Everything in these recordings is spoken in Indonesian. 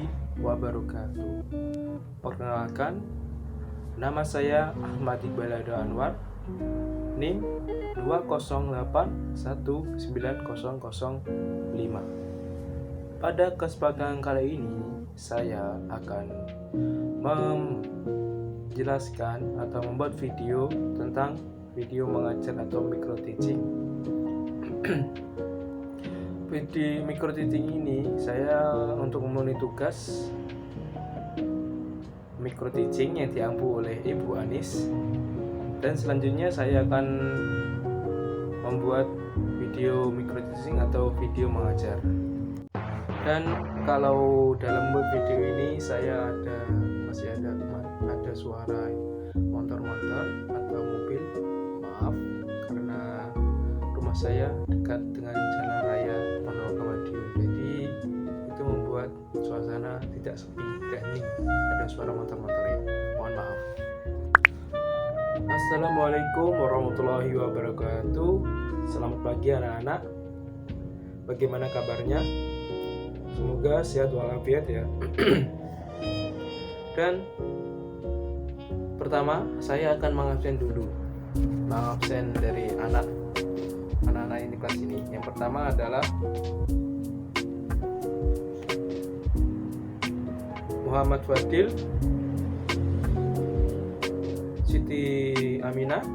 warahmatullahi wabarakatuh. Perkenalkan, nama saya Ahmad Iqbal Ado Anwar, NIM 208190005. Pada kesempatan kali ini, saya akan menjelaskan atau membuat video tentang video mengajar atau micro teaching. Di micro teaching ini saya untuk memenuhi tugas micro teaching yang diampu oleh Ibu Anis, dan selanjutnya saya akan membuat video micro teaching atau video mengajar. Dan kalau dalam video ini saya masih ada suara motor-motor atau mobil, maaf karena rumah saya dekat dengan jalan raya Ponorogo Madiun, jadi itu membuat suasana tidak sepi, tidak hening, ada suara motor-motornya, mohon maaf. Assalamualaikum warahmatullahi wabarakatuh. Selamat pagi anak-anak, bagaimana kabarnya? Semoga sehat walafiat ya. Dan pertama saya akan mengabsen dari anak-anak ini kelas ini. Yang pertama adalah Muhammad Fadil, Siti Aminah.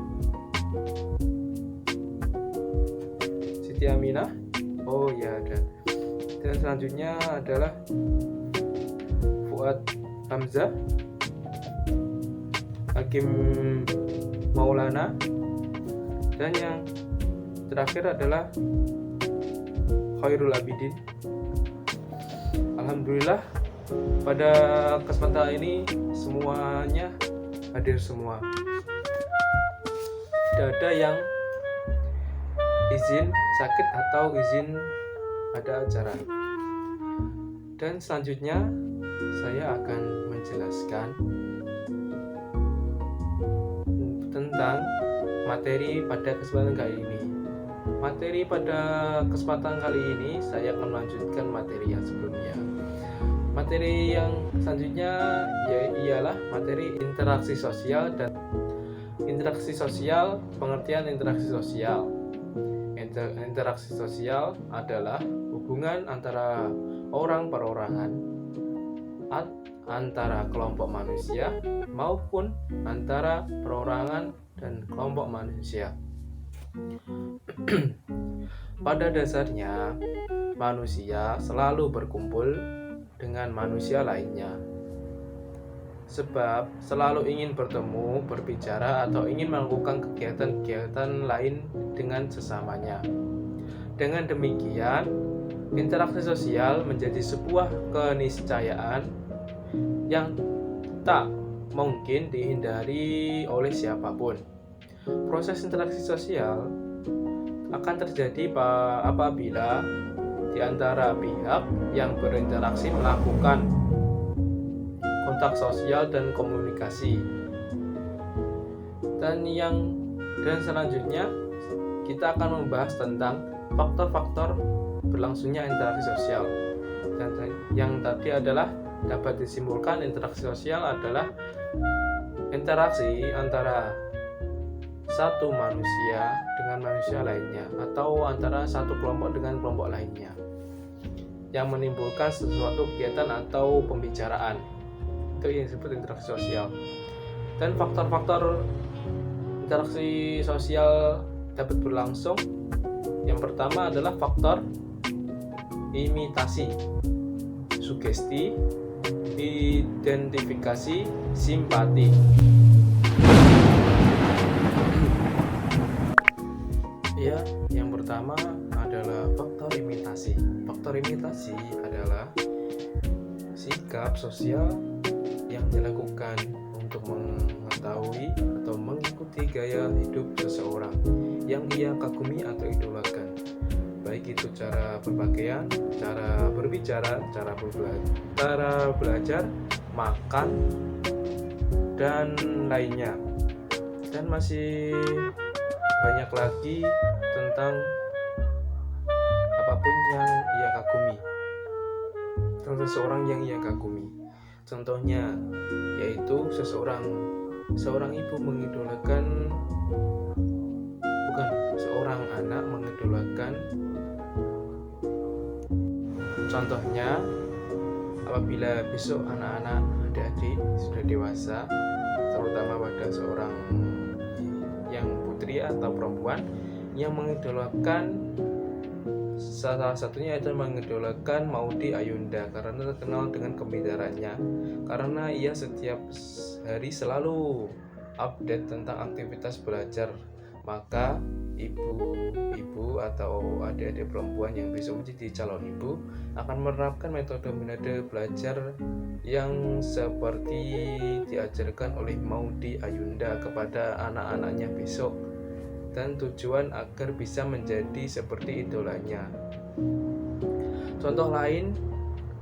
Oh ya, ada. Dan selanjutnya adalah Fuad Hamzah, Hakim Maulana, dan yang terakhir adalah Khairul Abidin. Alhamdulillah pada kesempatan ini semuanya hadir semua. Tidak ada yang izin sakit atau izin ada acara. Dan selanjutnya saya akan menjelaskan tentang materi pada kesempatan kali ini. Materi pada kesempatan kali ini saya akan melanjutkan materi yang sebelumnya. Materi yang selanjutnya ialah materi interaksi sosial dan interaksi sosial. Pengertian interaksi sosial. Interaksi sosial adalah hubungan antara orang perorangan, antara kelompok manusia maupun antara perorangan dan kelompok manusia. Pada dasarnya, manusia selalu berkumpul dengan manusia lainnya, sebab selalu ingin bertemu, berbicara, atau ingin melakukan kegiatan-kegiatan lain dengan sesamanya. Dengan demikian, interaksi sosial menjadi sebuah keniscayaan yang tak mungkin dihindari oleh siapapun. Proses interaksi sosial akan terjadi apabila di antara pihak yang berinteraksi melakukan kontak sosial dan komunikasi. Dan selanjutnya kita akan membahas tentang faktor-faktor berlangsungnya interaksi sosial. Dan yang tadi adalah dapat disimpulkan interaksi sosial adalah interaksi antara satu manusia dengan manusia lainnya, atau antara satu kelompok dengan kelompok lainnya, yang menimbulkan sesuatu kegiatan atau pembicaraan. Itu yang disebut interaksi sosial. Dan faktor-faktor interaksi sosial dapat berlangsung. Yang pertama adalah faktor imitasi, sugesti, identifikasi, simpati. Ya, yang pertama adalah faktor imitasi. Faktor imitasi adalah sikap sosial yang dilakukan untuk mengetahui atau mengikuti gaya hidup seseorang yang ia kagumi atau idolakan, baik itu cara berpakaian, cara berbicara, cara belajar, makan, dan lainnya. Dan masih banyak lagi tentang apapun yang ia kagumi. tentang seseorang yang ia kagumi. Contohnya yaitu seorang ibu mengidolakan, bukan, seorang anak mengidolakan. Contohnya, apabila besok anak-anak adik-adik sudah dewasa, terutama pada seorang yang putri atau perempuan yang mengidolakan, salah satunya itu mengidolakan Maudy Ayunda karena terkenal dengan kepintarannya, karena ia setiap hari selalu update tentang aktivitas belajar. Maka ibu atau adik-adik perempuan yang besok menjadi calon ibu akan menerapkan metode belajar yang seperti diajarkan oleh Maudy Ayunda kepada anak-anaknya besok, dan tujuan agar bisa menjadi seperti idolanya.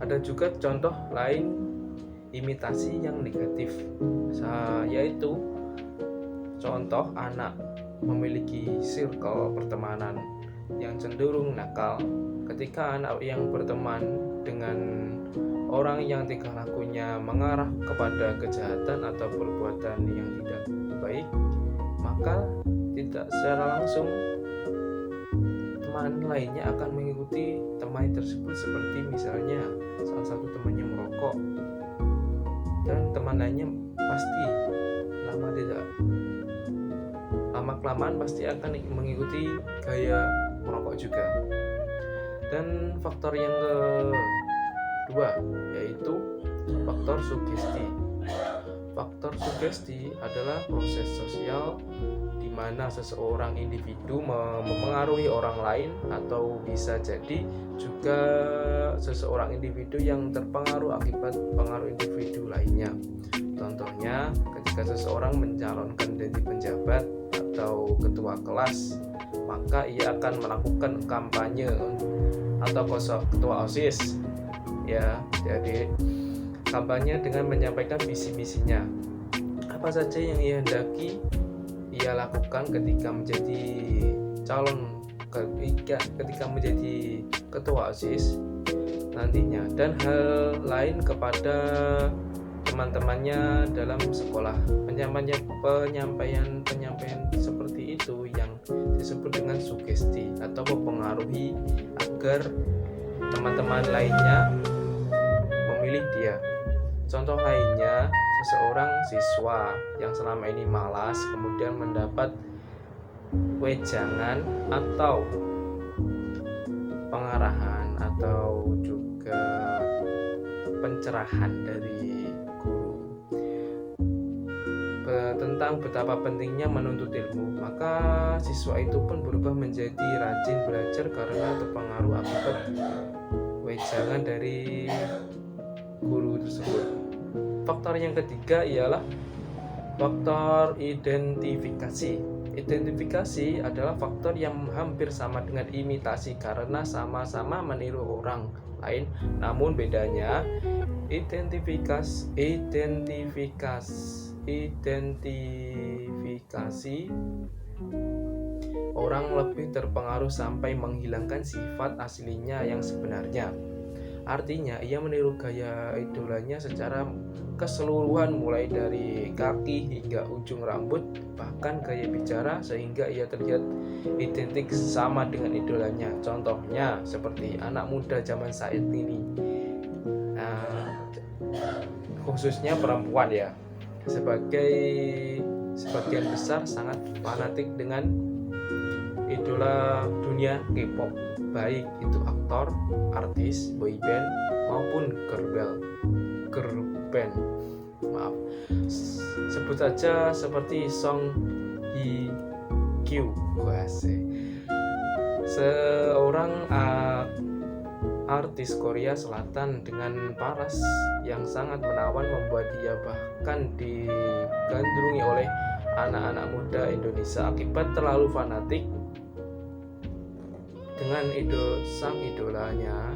Ada juga contoh lain imitasi yang negatif, yaitu contoh anak memiliki circle pertemanan yang cenderung nakal. Ketika anak yang berteman dengan orang yang tingkah lakunya mengarah kepada kejahatan atau perbuatan yang tidak baik, maka tidak secara langsung teman lainnya akan mengikuti teman tersebut. Seperti misalnya salah satu temannya merokok, dan teman lainnya pasti lama-kelamaan pasti akan mengikuti gaya merokok juga. Dan faktor yang kedua yaitu faktor sugesti. Faktor sugesti adalah proses sosial di mana seseorang individu memengaruhi orang lain, atau bisa jadi juga seseorang individu yang terpengaruh akibat pengaruh individu lainnya. Contohnya, ketika seseorang mencalonkan jadi penjabat atau ketua kelas, maka ia akan melakukan kampanye atau ketua OSIS, ya. Jadi kampanye dengan menyampaikan visi misinya, apa saja yang ia hendaki ia lakukan ketika menjadi ketika menjadi ketua OSIS nantinya, dan hal lain kepada teman-temannya dalam sekolah. Penyampaian seperti itu yang disebut dengan sugesti atau mempengaruhi agar teman-teman lainnya memilih dia. Contoh lainnya, seseorang siswa yang selama ini malas kemudian mendapat wejangan atau pengarahan atau juga pencerahan dari guru tentang betapa pentingnya menuntut ilmu, maka siswa itu pun berubah menjadi rajin belajar karena terpengaruh akibat wejangan dari guru tersebut. Faktor yang ketiga ialah faktor identifikasi. Identifikasi adalah faktor yang hampir sama dengan imitasi karena sama-sama meniru orang lain, namun bedanya identifikasi orang lebih terpengaruh sampai menghilangkan sifat aslinya yang sebenarnya. Artinya ia meniru gaya idolanya secara keseluruhan, mulai dari kaki hingga ujung rambut, bahkan gaya bicara, sehingga ia terlihat identik sama dengan idolanya. Contohnya seperti anak muda zaman saat ini, khususnya perempuan ya, sebagian besar sangat fanatik dengan idola dunia K-pop, baik itu aktor, artis, boyband maupun girl band. Sebut saja seperti Song Hye Kyo, seorang artis Korea Selatan dengan paras yang sangat menawan, membuat dia bahkan digandrungi oleh anak-anak muda Indonesia akibat terlalu fanatik dengan sang idolanya.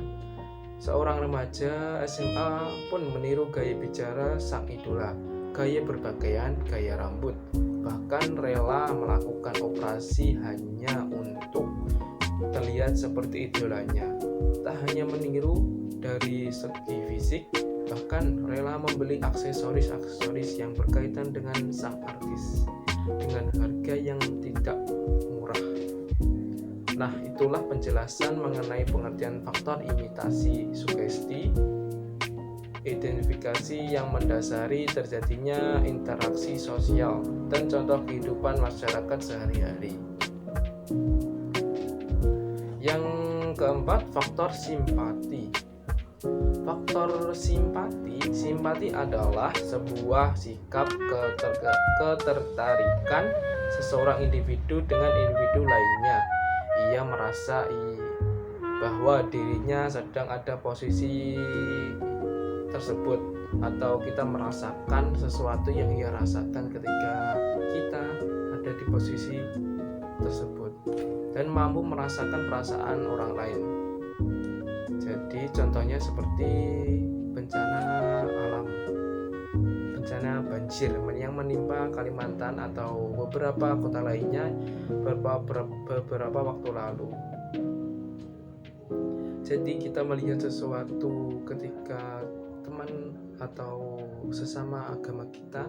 Seorang remaja SMA pun meniru gaya bicara sang idola, gaya berpakaian, gaya rambut, bahkan rela melakukan operasi hanya untuk terlihat seperti idolanya. Tak hanya meniru, dari segi fisik, bahkan rela membeli aksesoris yang berkaitan dengan sang artis dengan harga yang tidak murah. Nah, itulah penjelasan mengenai pengertian faktor imitasi sugesti, identifikasi yang mendasari terjadinya interaksi sosial, dan contoh kehidupan masyarakat sehari-hari. Yang keempat, faktor simpati. Faktor simpati adalah sebuah sikap ketertarikan seseorang individu dengan individu lainnya. Ia merasa bahwa dirinya sedang ada posisi tersebut, atau kita merasakan sesuatu yang ia rasakan ketika kita ada di posisi tersebut, dan mampu merasakan perasaan orang lain. Jadi contohnya seperti bencana alam, bencana banjir yang menimpa Kalimantan atau beberapa kota lainnya beberapa waktu lalu. Jadi kita melihat sesuatu ketika teman atau sesama agama kita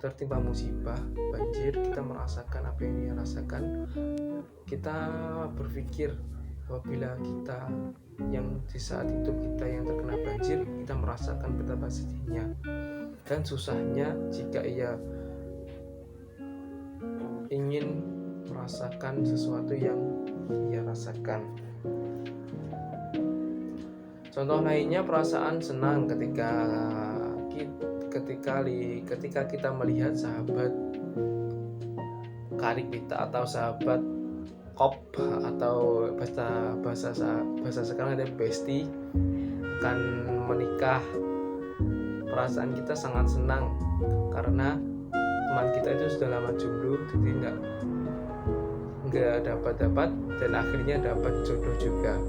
tertimpa musibah banjir, kita merasakan apa yang dia rasakan. Kita berpikir apabila kita yang di saat itu kita yang terkena banjir, kita merasakan betapa sedihnya dan susahnya jika ia ingin merasakan sesuatu yang ia rasakan. Contoh lainnya, perasaan senang ketika kita melihat sahabat karib kita atau sahabat kop atau bahasa sekarang ada bestie akan menikah. Perasaan kita sangat senang karena teman kita itu sudah lama jomblo, jadi nggak dapat dan akhirnya dapat jodoh juga.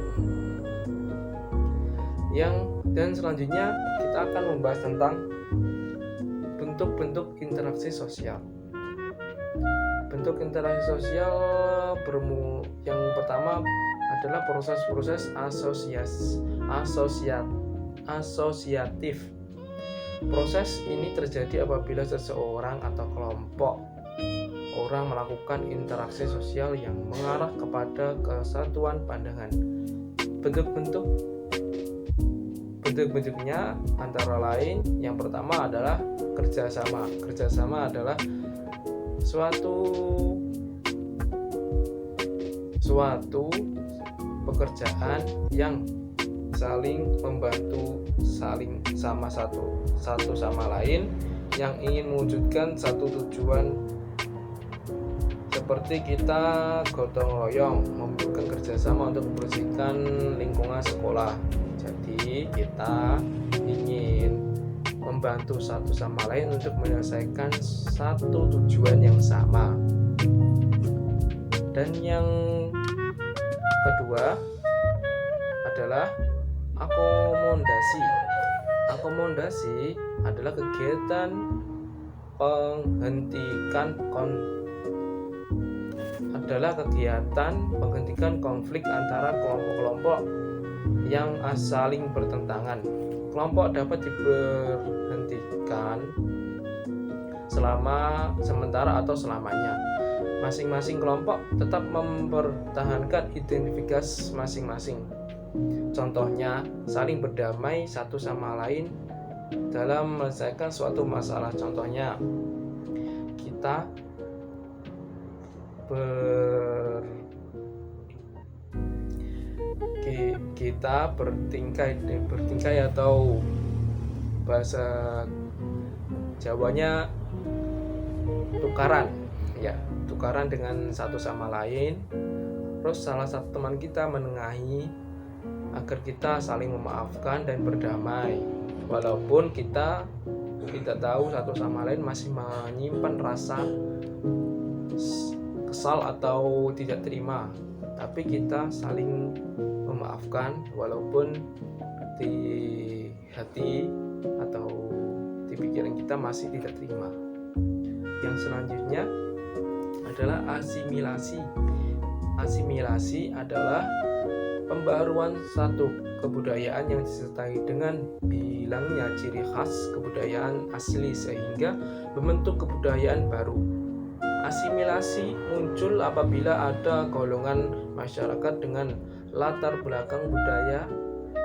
Dan selanjutnya kita akan membahas tentang bentuk-bentuk interaksi sosial. Bentuk interaksi sosial yang pertama adalah proses-proses asosiatif. Proses ini terjadi apabila seseorang atau kelompok orang melakukan interaksi sosial yang mengarah kepada kesatuan pandangan. Bentuk-bentuknya antara lain, yang pertama adalah kerjasama. Kerjasama adalah suatu pekerjaan yang saling membantu, saling satu sama lain yang ingin mewujudkan satu tujuan, seperti kita gotong royong membutuhkan kerjasama untuk membersihkan lingkungan sekolah. Jadi kita ingin membantu satu sama lain untuk menyelesaikan satu tujuan yang sama. Dan yang kedua adalah akomodasi. Akomodasi adalah kegiatan penghentikan konflik antara kelompok-kelompok yang saling bertentangan. Kelompok dapat diberhentikan sementara atau selamanya. Masing-masing kelompok tetap mempertahankan identitas masing-masing. Contohnya, saling berdamai satu sama lain dalam menyelesaikan suatu masalah. Contohnya, kita bertingkai atau bahasa Jawanya tukaran dengan satu sama lain. Terus salah satu teman kita menengahi agar kita saling memaafkan dan berdamai, walaupun kita tidak tahu satu sama lain masih menyimpan rasa kesal atau tidak terima, tapi kita saling memaafkan walaupun di hati atau di pikiran kita masih tidak terima. Yang selanjutnya adalah asimilasi. Asimilasi adalah Pembaharuan satu kebudayaan yang disertai dengan hilangnya ciri khas kebudayaan asli sehingga membentuk kebudayaan baru. Asimilasi muncul apabila ada golongan masyarakat dengan latar belakang budaya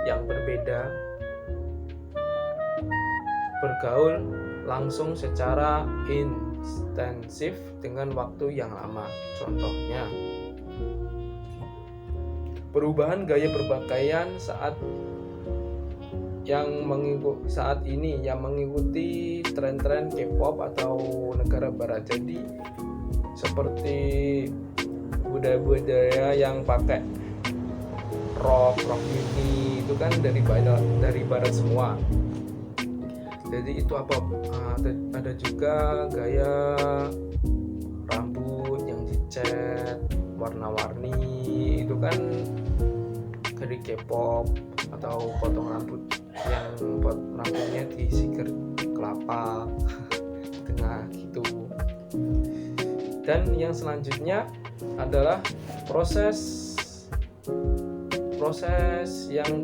yang berbeda bergaul langsung secara intensif dengan waktu yang lama. Contohnya, perubahan gaya berpakaian saat ini yang mengikuti tren-tren K-pop atau negara barat. Jadi seperti budaya-budaya yang pakai rock mini itu kan dari barat semua. Jadi itu ada juga gaya rambut yang dicat warna-warni itu kan dari K-pop, atau potong rambut yang buat rambutnya disisir kelapa tengah gitu. Dan yang selanjutnya adalah proses yang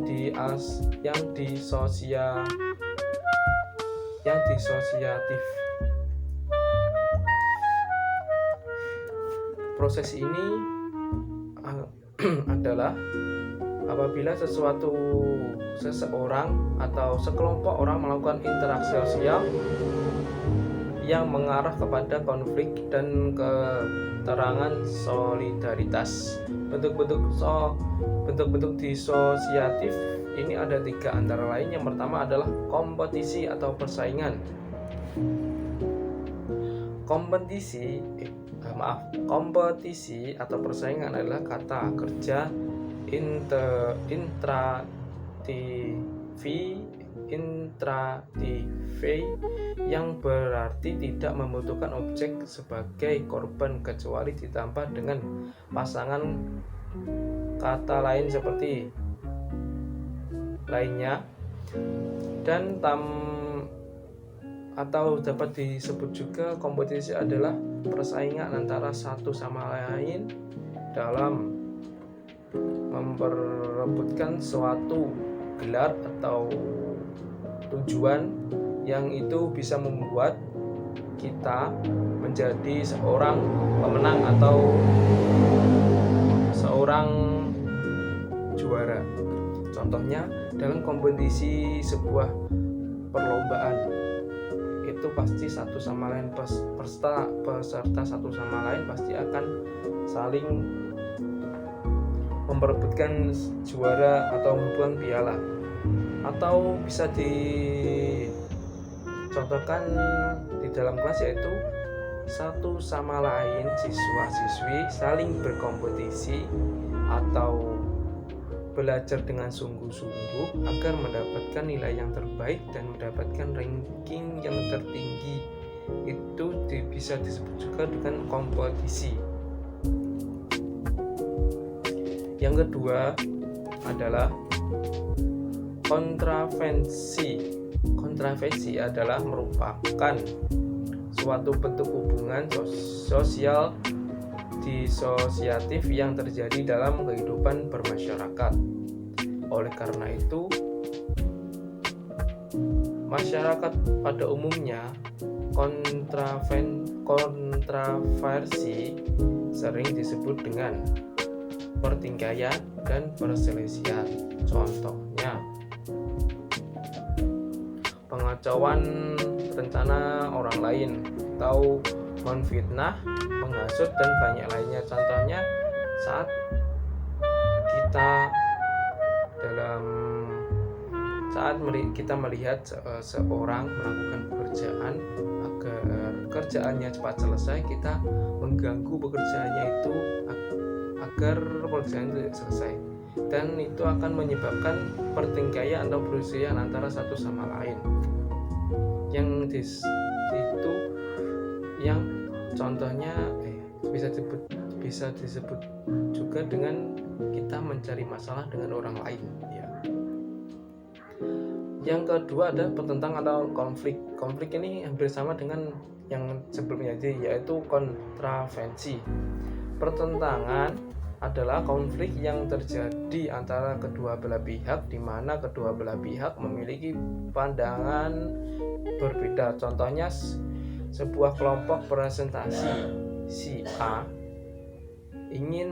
disosiatif. Proses ini adalah apabila seseorang atau sekelompok orang melakukan interaksi sosial yang mengarah kepada konflik dan keterangan solidaritas. Bentuk-bentuk disosiatif ini ada 3 antara lain. Yang pertama adalah kompetisi atau persaingan. Kompetisi atau persaingan adalah kata kerja intrative yang berarti tidak membutuhkan objek sebagai korban kecuali ditambah dengan pasangan kata lain seperti lainnya, dan atau dapat disebut juga kompetisi adalah persaingan antara satu sama lain dalam memperebutkan suatu gelar atau tujuan yang itu bisa membuat kita menjadi seorang pemenang atau seorang juara. Contohnya dalam kompetisi sebuah perlombaan itu pasti satu sama lain peserta satu sama lain pasti akan saling memperebutkan juara atau membuat piala. Atau bisa dicontohkan di dalam kelas, yaitu satu sama lain siswa-siswi saling berkompetisi atau belajar dengan sungguh-sungguh agar mendapatkan nilai yang terbaik dan mendapatkan ranking yang tertinggi. Itu bisa disebut juga dengan kompetisi. Yang kedua adalah kontravensi adalah merupakan suatu bentuk hubungan sosial disosiatif yang terjadi dalam kehidupan bermasyarakat. Oleh karena itu, masyarakat pada umumnya kontroversi sering disebut dengan pertikaian dan perselisihan. Contohnya, pengacauan rencana orang lain atau menfitnah, menghasut, dan banyak lainnya. Contohnya saat kita melihat seorang melakukan pekerjaan agar kerjaannya cepat selesai, kita mengganggu pekerjaannya itu agar pekerjaan itu selesai, dan itu akan menyebabkan pertikaian atau perselisihan antara satu sama lain. Yang contohnya bisa disebut juga dengan kita mencari masalah dengan orang lain, ya. Yang kedua ada pertentang atau konflik. Konflik ini hampir sama dengan yang sebelumnya, yaitu kontravensi. Pertentangan adalah konflik yang terjadi antara kedua belah pihak, di mana kedua belah pihak memiliki pandangan berbeda. Contohnya, sebuah kelompok presentasi si A ingin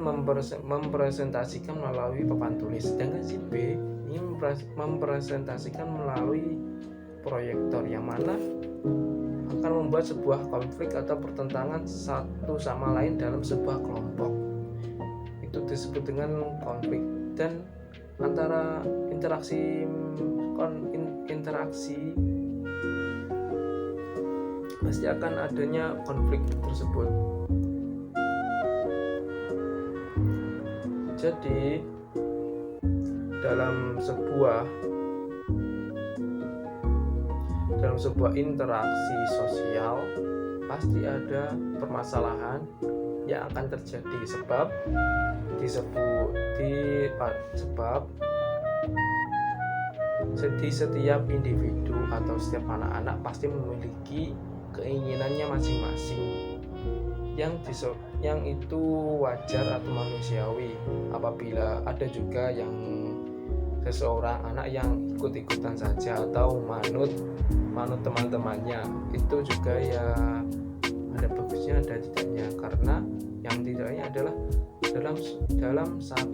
mempresentasikan melalui papan tulis, sedangkan si B ingin mempresentasikan melalui proyektor, yang mana akan membuat sebuah konflik atau pertentangan satu sama lain dalam sebuah kelompok. Itu disebut dengan konflik. Dan antara interaksi pasti akan adanya konflik tersebut. Jadi dalam sebuah interaksi sosial pasti ada permasalahan yang akan terjadi, sebab di setiap individu atau setiap anak-anak pasti memiliki keinginannya masing-masing, yang itu wajar atau manusiawi. Apabila ada juga yang seseorang anak yang ikut-ikutan saja atau manut teman-temannya, itu juga ya ada bagusnya ada tidaknya, karena yang tidaknya adalah dalam saat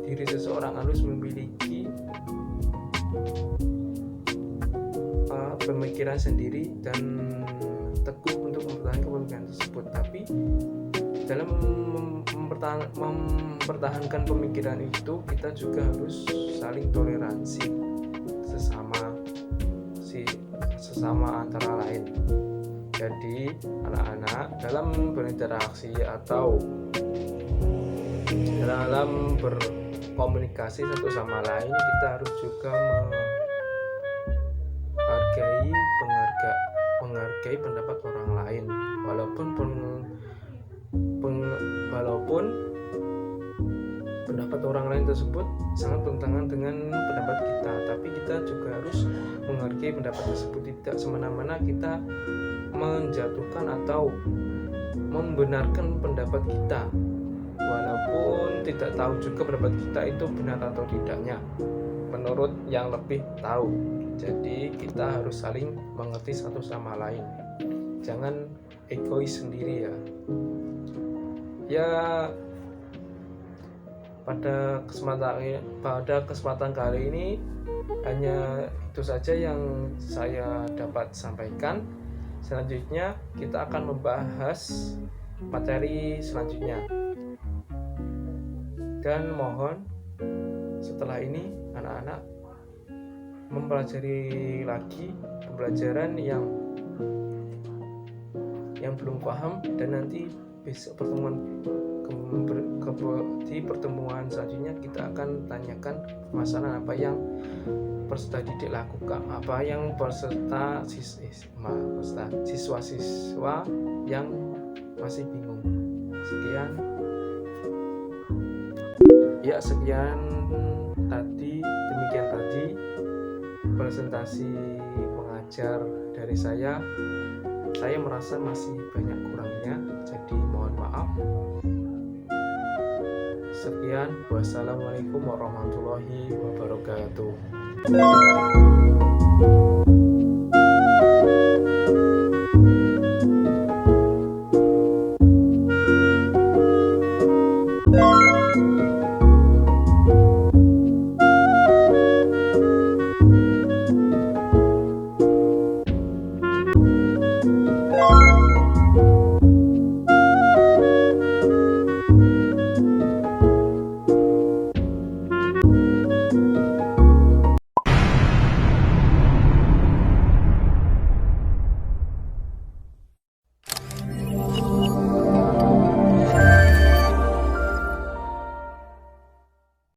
diri seseorang harus memiliki pemikiran sendiri dan teguh untuk mempertahankan pemikiran tersebut. Tapi dalam mempertahankan pemikiran itu, kita juga harus saling toleransi sesama antara lain. Jadi anak-anak dalam berinteraksi atau dalam berkomunikasi satu sama lain, kita harus juga menghargai pendapat orang lain, walaupun pendapat orang lain tersebut sangat bertentangan dengan pendapat kita, tapi kita juga harus menghargai pendapat tersebut. Tidak semena-mena kita menjatuhkan atau membenarkan pendapat kita, walaupun tidak tahu juga pendapat kita itu benar atau tidaknya menurut yang lebih tahu. Jadi kita harus saling mengerti satu sama lain, jangan egois sendiri ya. Pada kesempatan kali ini hanya itu saja yang saya dapat sampaikan. Selanjutnya kita akan membahas materi selanjutnya, dan mohon setelah ini anak-anak mempelajari lagi pembelajaran yang belum paham, dan nanti besok di pertemuan selanjutnya kita akan tanyakan permasalahan apa yang peserta didik lakukan, apa yang siswa-siswa yang masih bingung. Sekian demikian tadi presentasi pengajar dari saya. Saya merasa masih banyak kurangnya, jadi mohon maaf. Sekian, wassalamualaikum warahmatullahi wabarakatuh.